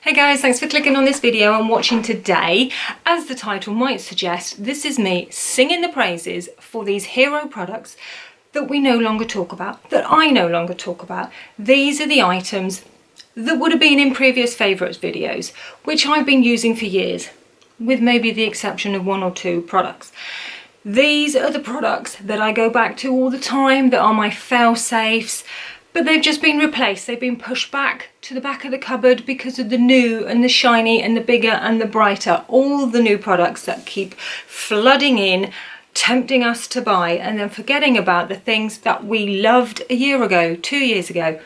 Hey guys, thanks for clicking on this video and watching today. As the title might suggest, this is me singing the praises for these hero products that we no longer talk about, that I no longer talk about. These are the items that would have been in previous favourites videos, which I've been using for years, with maybe the exception of one or two products. These are the products that I go back to all the time, that are my fail-safes, but they've just been replaced. They've been pushed back to the back of the cupboard because of the new and the shiny and the bigger and the brighter. All the new products that keep flooding in, tempting us to buy, and then forgetting about the things that we loved a year ago, 2 years ago.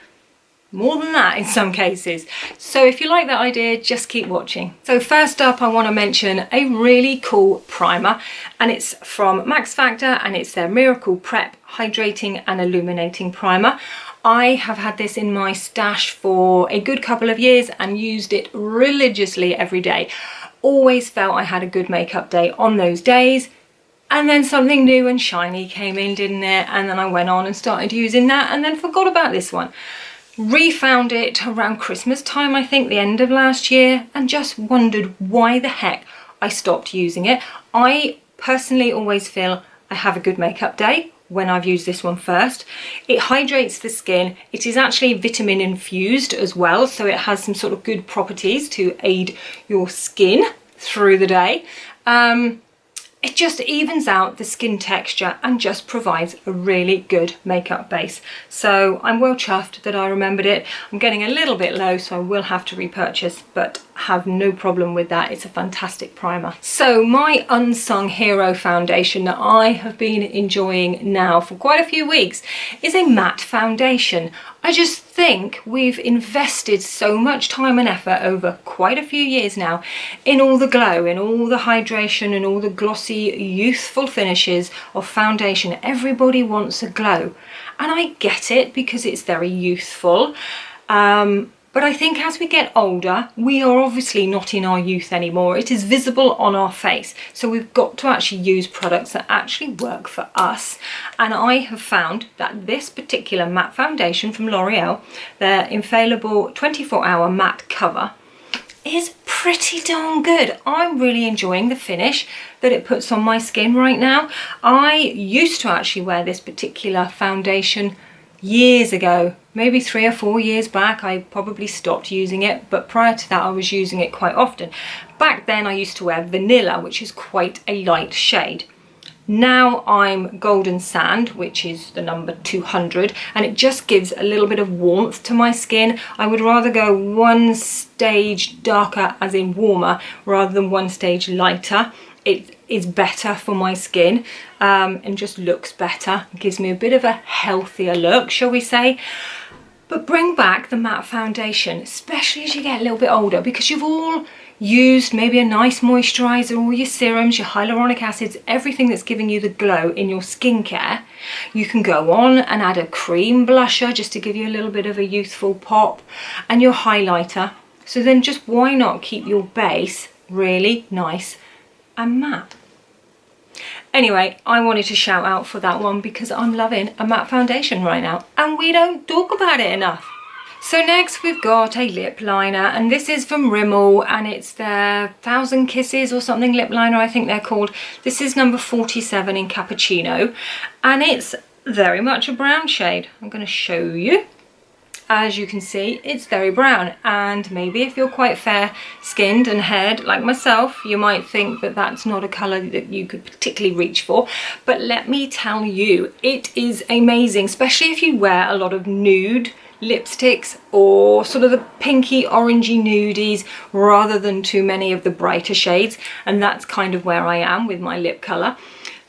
More than that in some cases. So if you like that idea, just keep watching. So first up, I want to mention a really cool primer, and it's from Max Factor, and it's their Miracle Prep Hydrating and Illuminating Primer. I have had this in my stash for a good couple of years and used it religiously every day. Always felt I had a good makeup day on those days. And then something new and shiny came in, didn't it? And then I went on and started using that and then forgot about this one. Refound it around Christmas time, I think, the end of last year, and just wondered why the heck I stopped using it. I personally always feel I have a good makeup day when I've used this one first. It hydrates the skin. It is actually vitamin infused as well, so it has some sort of good properties to aid your skin through the day. It just evens out the skin texture and just provides a really good makeup base. So I'm well chuffed that I remembered it. I'm getting a little bit low, so I will have to repurchase, but have no problem with that. It's a fantastic primer. So my Unsung Hero foundation that I have been enjoying now for quite a few weeks is a matte foundation. I just think we've invested so much time and effort over quite a few years now in all the glow, in all the hydration and all the glossy, youthful finishes of foundation. Everybody wants a glow, and I get it because it's very youthful. But I think as we get older, we are obviously not in our youth anymore. It is visible on our face. So we've got to actually use products that actually work for us. And I have found that this particular matte foundation from L'Oreal, their infallible 24-hour matte cover, is pretty darn good. I'm really enjoying the finish that it puts on my skin right now. I used to actually wear this particular foundation years ago, maybe 3 or 4 years back. I probably stopped using it, but prior to that I was using it quite often. Back then I used to wear vanilla, which is quite a light shade. Now I'm golden sand, which is the number 200, and it just gives a little bit of warmth to my skin. I would rather go one stage darker, as in warmer, rather than one stage lighter. It is better for my skin and just looks better. It gives me a bit of a healthier look, shall we say. But bring back the matte foundation, especially as you get a little bit older, because you've all used maybe a nice moisturiser, all your serums, your hyaluronic acids, everything that's giving you the glow in your skincare. You can go on and add a cream blusher just to give you a little bit of a youthful pop, and your highlighter. So then just why not keep your base really nice and matte? Anyway, I wanted to shout out for that one because I'm loving a matte foundation right now, and we don't talk about it enough. So next we've got a lip liner, and this is from Rimmel, and it's their 1000 Kisses or something lip liner, I think they're called. This is number 47 in Cappuccino, and it's very much a brown shade. I'm going to show you. As you can see, it's very brown, and maybe if you're quite fair skinned and haired like myself, you might think that that's not a colour that you could particularly reach for, but let me tell you, it is amazing, especially if you wear a lot of nude lipsticks or sort of the pinky orangey nudies rather than too many of the brighter shades, and that's kind of where I am with my lip colour.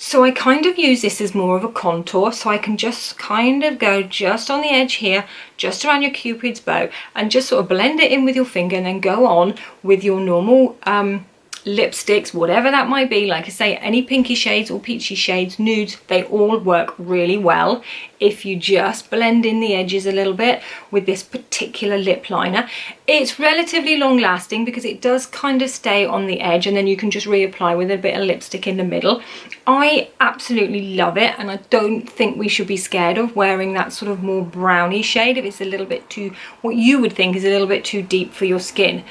So I kind of use this as more of a contour, so I can just kind of go just on the edge here, just around your cupid's bow, and just sort of blend it in with your finger, and then go on with your normal lipsticks, whatever that might be. Like I say, any pinky shades or peachy shades, nudes, they all work really well if you just blend in the edges a little bit with this particular lip liner. It's relatively long lasting because it does kind of stay on the edge, and then you can just reapply with a bit of lipstick in the middle. I absolutely love it, and I don't think we should be scared of wearing that sort of more browny shade if it's a little bit too, what you would think is a little bit too deep for your skin.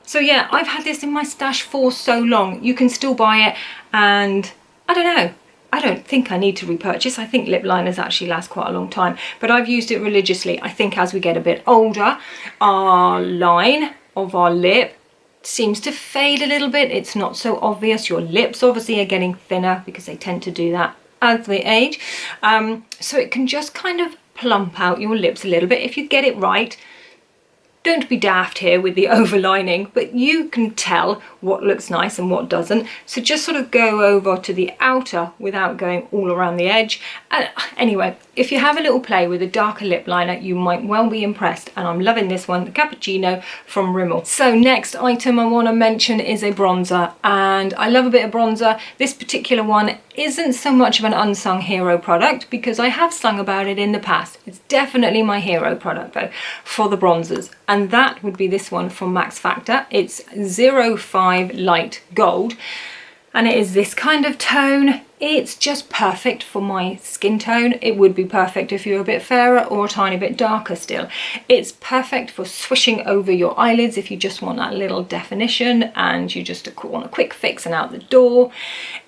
So yeah, I've had this in my stash for so long. You can still buy it, and I don't know, I don't think I need to repurchase. I think lip liners actually last quite a long time, but I've used it religiously. I think as we get a bit older, our line of our lip seems to fade a little bit. It's not so obvious. Your lips obviously are getting thinner because they tend to do that as they age. So it can just kind of plump out your lips a little bit if you get it right. Don't be daft here with the overlining, but you can tell what looks nice and what doesn't. So just sort of go over to the outer without going all around the edge. And anyway, if you have a little play with a darker lip liner, you might well be impressed. And I'm loving this one, the Cappuccino from Rimmel. So next item I want to mention is a bronzer, and I love a bit of bronzer. This particular one isn't so much of an unsung hero product because I have sung about it in the past. It's definitely my hero product though for the bronzers, and that would be this one from Max Factor. It's 05 Light Gold, and it is this kind of tone. It's just perfect for my skin tone. It would be perfect if you're a bit fairer or a tiny bit darker still. It's perfect for swishing over your eyelids if you just want that little definition and you just want a quick fix and out the door.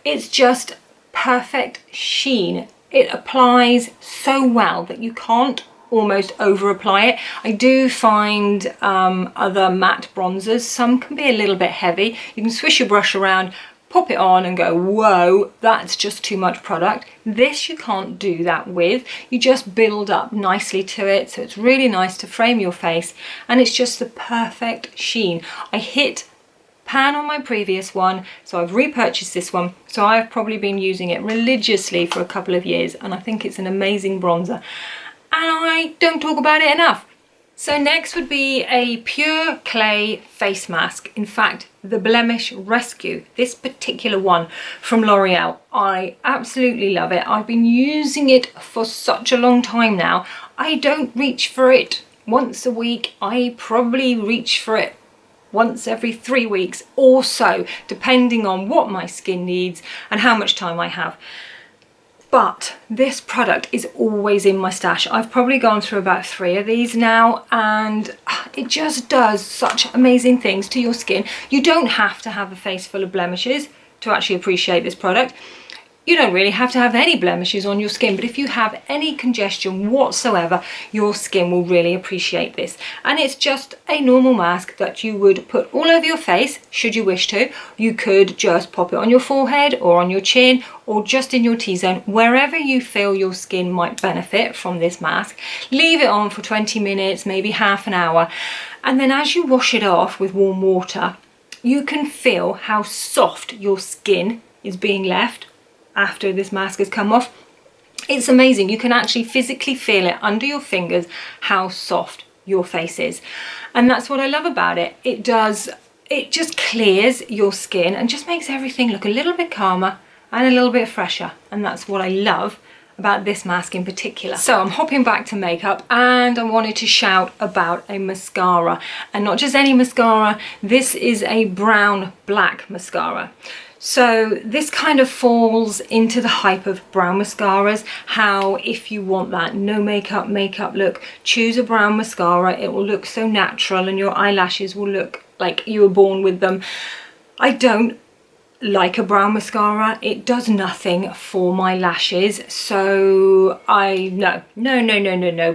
It's just perfect sheen. It applies so well that you can't almost over apply it. I do find other matte bronzers, some can be a little bit heavy. You can swish your brush around, pop it on and go, whoa, that's just too much product. This you can't do that with. You just build up nicely to it, so it's really nice to frame your face, and it's just the perfect sheen. I hit pan on my previous one, so I've repurchased this one, so I've probably been using it religiously for a couple of years, and I think it's an amazing bronzer, and I don't talk about it enough. So next would be a pure clay face mask. In fact, the Blemish Rescue, this particular one from L'Oreal. I absolutely love it. I've been using it for such a long time now. I don't reach for it once a week. I probably reach for it once every 3 weeks or so, depending on what my skin needs and how much time I have. But this product is always in my stash. I've probably gone through about 3 of these now, and it just does such amazing things to your skin. You don't have to have a face full of blemishes to actually appreciate this product. You don't really have to have any blemishes on your skin, but if you have any congestion whatsoever, your skin will really appreciate this. And it's just a normal mask that you would put all over your face, should you wish to. You could just pop it on your forehead or on your chin or just in your T-zone, wherever you feel your skin might benefit from this mask. Leave it on for 20 minutes, maybe half an hour. And then as you wash it off with warm water, you can feel how soft your skin is being left after this mask has come off. It's amazing. You can actually physically feel it under your fingers how soft your face is, and that's what I love about it. It just clears your skin and just makes everything look a little bit calmer and a little bit fresher, and that's what I love about this mask in particular. So I'm hopping back to makeup, and I wanted to shout about a mascara, and not just any mascara. This is a brown black mascara. So this kind of falls into the hype of brown mascaras, how if you want that no makeup look, choose a brown mascara. It will look so natural and your eyelashes will look like you were born with them. I don't like a brown mascara. It does nothing for my lashes, so no,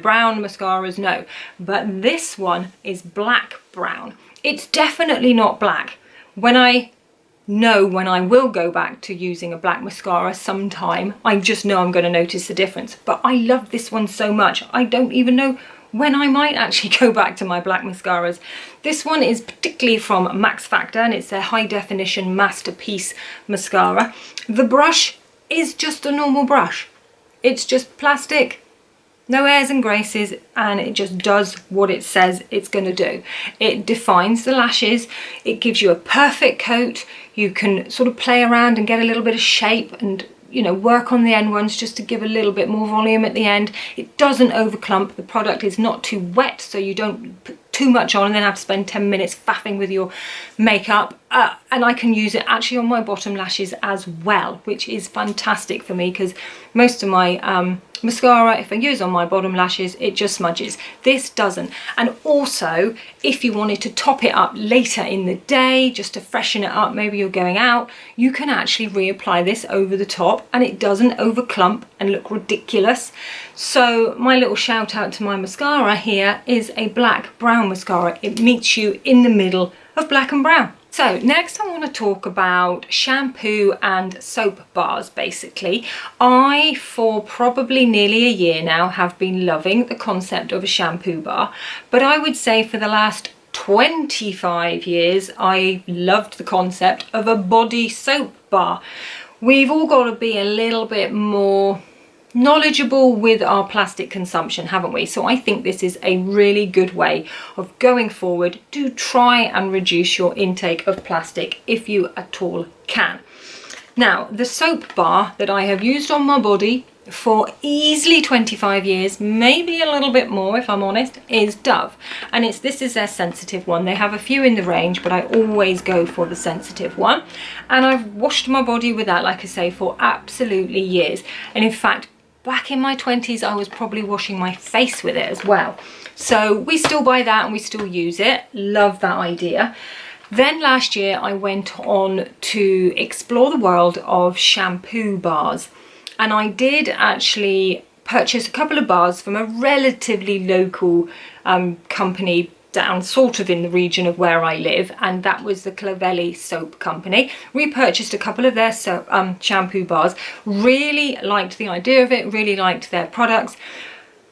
brown mascaras, no. But this one is black brown. It's definitely not black. When I will go back to using a black mascara sometime, I just know I'm going to notice the difference. But I love this one so much, I don't even know when I might actually go back to my black mascaras. This one is particularly from Max Factor, and it's their high definition masterpiece mascara. The brush is just a normal brush. It's just plastic, no airs and graces, and it just does what it says it's going to do. It defines the lashes, it gives you a perfect coat. You can sort of play around and get a little bit of shape and you know, work on the end ones just to give a little bit more volume at the end. It doesn't overclump. The product is not too wet, so you don't put too much on and then have to spend 10 minutes faffing with your makeup. And I can use it actually on my bottom lashes as well, which is fantastic for me because most of my mascara, if I use on my bottom lashes, it just smudges. This doesn't. And also, if you wanted to top it up later in the day, just to freshen it up, maybe you're going out, you can actually reapply this over the top and it doesn't overclump and look ridiculous. So my little shout out to my mascara here is a black brown mascara. It meets you in the middle of black and brown. So next I want to talk about shampoo and soap bars basically. I, for probably nearly a year now, have been loving the concept of a shampoo bar, but I would say for the last 25 years I loved the concept of a body soap bar. We've all got to be a little bit more knowledgeable with our plastic consumption, haven't we? So I think this is a really good way of going forward to try and reduce your intake of plastic if you at all can. Now, the soap bar that I have used on my body for easily 25 years, maybe a little bit more if I'm honest, is Dove. And this is their sensitive one. They have a few in the range, but I always go for the sensitive one. And I've washed my body with that, like I say, for absolutely years. And in fact, back in my 20s, I was probably washing my face with it as well. So we still buy that and we still use it. Love that idea. Then last year I went on to explore the world of shampoo bars. And I did actually purchase a couple of bars from a relatively local company down sort of in the region of where I live, and that was the Clavelli soap company. We purchased a couple of their shampoo bars, really liked the idea of it, really liked their products,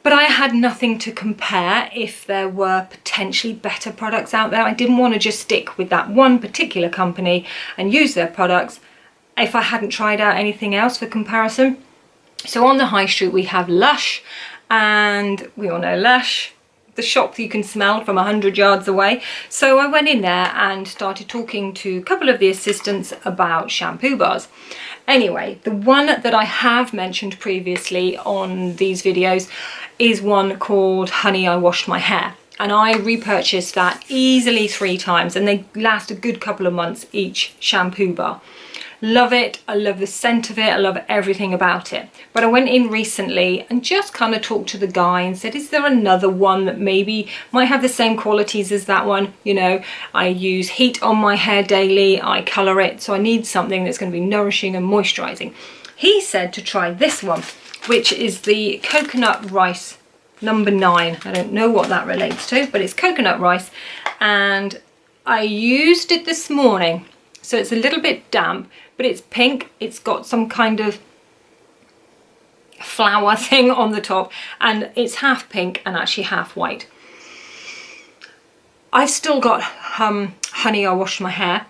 but I had nothing to compare if there were potentially better products out there. I didn't want to just stick with that one particular company and use their products if I hadn't tried out anything else for comparison. So on the high street we have Lush, and we all know Lush, the shop that you can smell from 100 yards away. So I went in there and started talking to a couple of the assistants about shampoo bars. Anyway, the one that I have mentioned previously on these videos is one called Honey, I Washed My Hair. And I repurchased that easily 3 times, and they last a good couple of months each shampoo bar. Love it. I love the scent of it. I love everything about it. But I went in recently and just kind of talked to the guy and said, is there another one that maybe might have the same qualities as that one? You know, I use heat on my hair daily. I colour it. So I need something that's going to be nourishing and moisturising. He said to try this one, which is the coconut rice number 9. I don't know what that relates to, but it's coconut rice. And I used it this morning. So it's a little bit damp, but it's pink. It's got some kind of flower thing on the top, and it's half pink and actually half white. I've still got Honey, I Washed My Hair,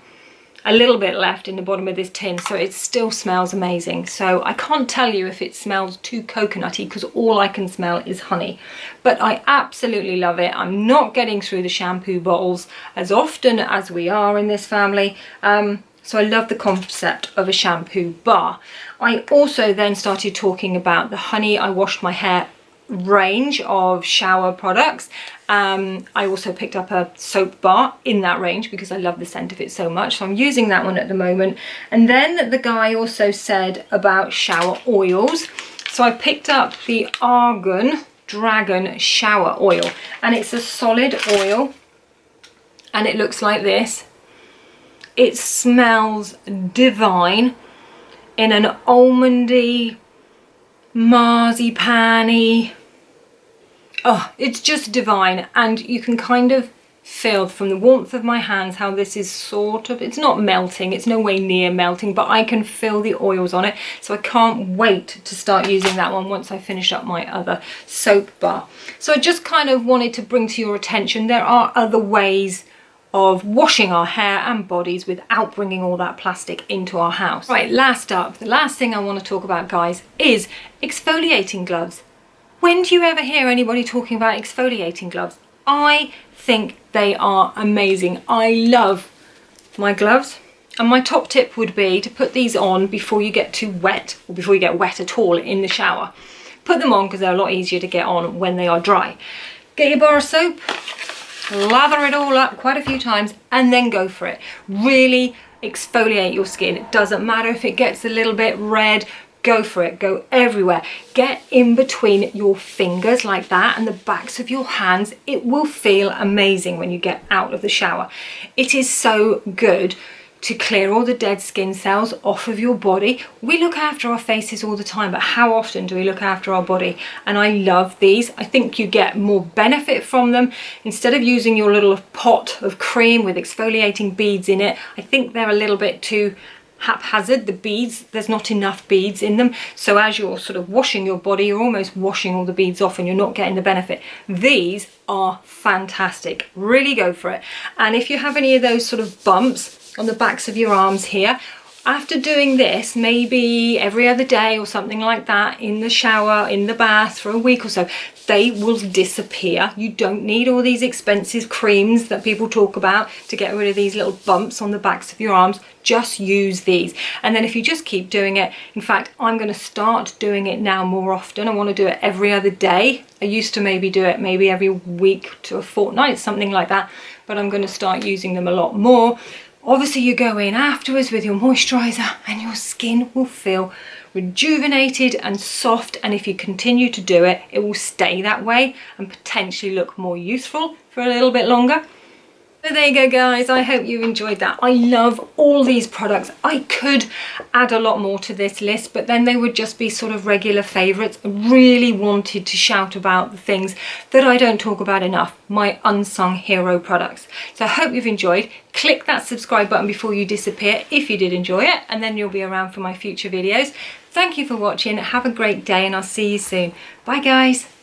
a little bit left in the bottom of this tin, so it still smells amazing. So I can't tell you if it smells too coconutty because all I can smell is honey, but I absolutely love it. I'm not getting through the shampoo bottles as often as we are in this family, so I love the concept of a shampoo bar. I also then started talking about the Honey, I Washed My Hair range of shower products. I also picked up a soap bar in that range because I love the scent of it so much, so I'm using that one at the moment. And then the guy also said about shower oils, so I picked up the Argan Dragon shower oil, and it's a solid oil and it looks like this. It smells divine in an almondy, marzipan-y, oh, it's just divine. And you can kind of feel from the warmth of my hands how this is sort of, it's not melting, it's no way near melting, but I can feel the oils on it. So I can't wait to start using that one once I finish up my other soap bar. So I just kind of wanted to bring to your attention there are other ways of washing our hair and bodies without bringing all that plastic into our house. Right, last up, the last thing I want to talk about, guys, is exfoliating gloves. When do you ever hear anybody talking about exfoliating gloves? I think they are amazing. I love my gloves. And my top tip would be to put these on before you get too wet, or before you get wet at all in the shower. Put them on because they're a lot easier to get on when they are dry. Get your bar of soap, lather it all up quite a few times, and then go for it. Really exfoliate your skin. It doesn't matter if it gets a little bit red, go for it, go everywhere. Get in between your fingers like that and the backs of your hands. It will feel amazing when you get out of the shower. It is so good to clear all the dead skin cells off of your body. We look after our faces all the time, but how often do we look after our body? And I love these. I think you get more benefit from them. Instead of using your little pot of cream with exfoliating beads in it, I think they're a little bit too haphazard. The beads, there's not enough beads in them, so as you're sort of washing your body, you're almost washing all the beads off and you're not getting the benefit. These are fantastic. Really go for it. And if you have any of those sort of bumps on the backs of your arms here, after doing this maybe every other day or something like that, in the shower, in the bath for a week or so, they will disappear. You don't need all these expensive creams that people talk about to get rid of these little bumps on the backs of your arms. Just use these. And then if you just keep doing it, in fact, I'm going to start doing it now more often. I want to do it every other day. I used to maybe do it maybe every week to a fortnight, something like that, but I'm going to start using them a lot more. Obviously you go in afterwards with your moisturiser and your skin will feel rejuvenated and soft, and if you continue to do it, it will stay that way and potentially look more youthful for a little bit longer. So there you go guys, I hope you enjoyed that. I love all these products. I could add a lot more to this list, but then they would just be sort of regular favourites. I really wanted to shout about the things that I don't talk about enough, my unsung hero products. So I hope you've enjoyed. Click that subscribe button before you disappear if you did enjoy it, and then you'll be around for my future videos. Thank you for watching, have a great day, and I'll see you soon. Bye guys.